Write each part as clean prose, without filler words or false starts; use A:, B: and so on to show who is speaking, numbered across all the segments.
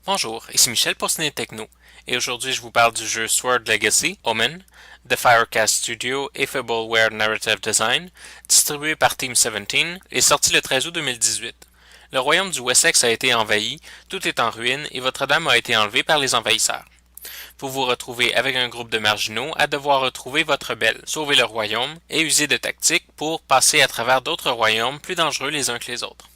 A: Bonjour, ici Michel pour Ciné Techno, et aujourd'hui je vous parle du jeu Sword Legacy, Omen, de Firecast Studio et Fableware Narrative Design, distribué par Team 17 et sorti le 13 août 2018. Le royaume du Wessex a été envahi, tout est en ruine et votre dame a été enlevée par les envahisseurs. Vous vous retrouvez avec un groupe de marginaux à devoir retrouver votre belle, sauver le royaume et user de tactiques pour passer à travers d'autres royaumes plus dangereux les uns que les autres.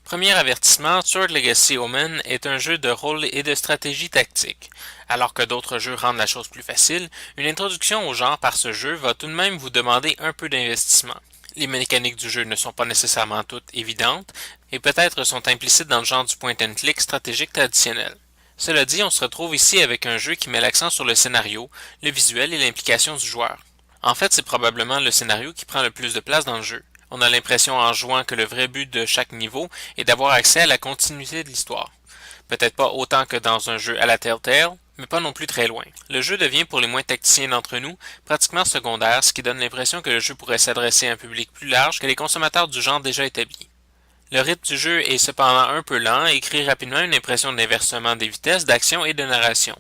A: Premier avertissement, Sword Legacy Omen est un jeu de rôle et de stratégie tactique. Alors que d'autres jeux rendent la chose plus facile, une introduction au genre par ce jeu va tout de même vous demander un peu d'investissement. Les mécaniques du jeu ne sont pas nécessairement toutes évidentes, et peut-être sont implicites dans le genre du point-and-click stratégique traditionnel. Cela dit, on se retrouve ici avec un jeu qui met l'accent sur le scénario, le visuel et l'implication du joueur. En fait, c'est probablement le scénario qui prend le plus de place dans le jeu. On a l'impression en jouant que le vrai but de chaque niveau est d'avoir accès à la continuité de l'histoire. Peut-être pas autant que dans un jeu à la Telltale, mais pas non plus très loin. Le jeu devient pour les moins tacticiens d'entre nous pratiquement secondaire, ce qui donne l'impression que le jeu pourrait s'adresser à un public plus large que les consommateurs du genre déjà établis. Le rythme du jeu est cependant un peu lent et crée rapidement une impression d'inversement des vitesses d'action et de narration.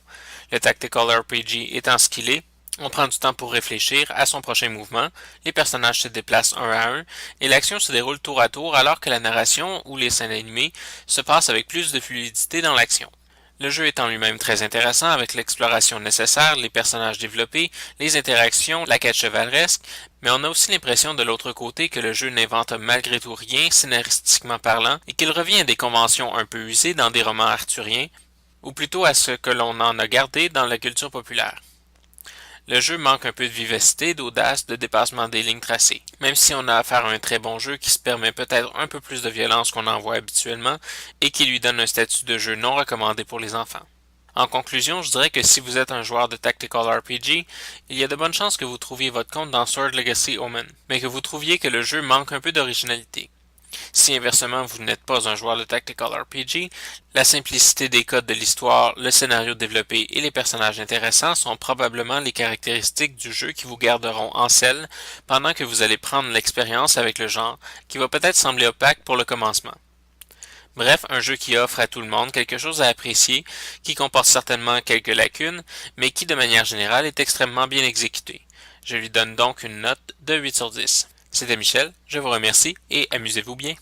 A: Le Tactical RPG étant ce qu'il est, on prend du temps pour réfléchir à son prochain mouvement, les personnages se déplacent un à un, et l'action se déroule tour à tour alors que la narration ou les scènes animées se passent avec plus de fluidité dans l'action. Le jeu est en lui-même très intéressant avec l'exploration nécessaire, les personnages développés, les interactions, la quête chevaleresque, mais on a aussi l'impression de l'autre côté que le jeu n'invente malgré tout rien scénaristiquement parlant et qu'il revient à des conventions un peu usées dans des romans arthuriens, ou plutôt à ce que l'on en a gardé dans la culture populaire. Le jeu manque un peu de vivacité, d'audace, de dépassement des lignes tracées. Même si on a affaire à un très bon jeu qui se permet peut-être un peu plus de violence qu'on en voit habituellement et qui lui donne un statut de jeu non recommandé pour les enfants. En conclusion, je dirais que si vous êtes un joueur de Tactical RPG, il y a de bonnes chances que vous trouviez votre compte dans Sword Legacy Omen, mais que vous trouviez que le jeu manque un peu d'originalité. Si inversement vous n'êtes pas un joueur de Tactical RPG, la simplicité des codes de l'histoire, le scénario développé et les personnages intéressants sont probablement les caractéristiques du jeu qui vous garderont en selle pendant que vous allez prendre l'expérience avec le genre, qui va peut-être sembler opaque pour le commencement. Bref, un jeu qui offre à tout le monde quelque chose à apprécier, qui comporte certainement quelques lacunes, mais qui de manière générale est extrêmement bien exécuté. Je lui donne donc une note de 8 sur 10. C'était Michel, je vous remercie et amusez-vous bien.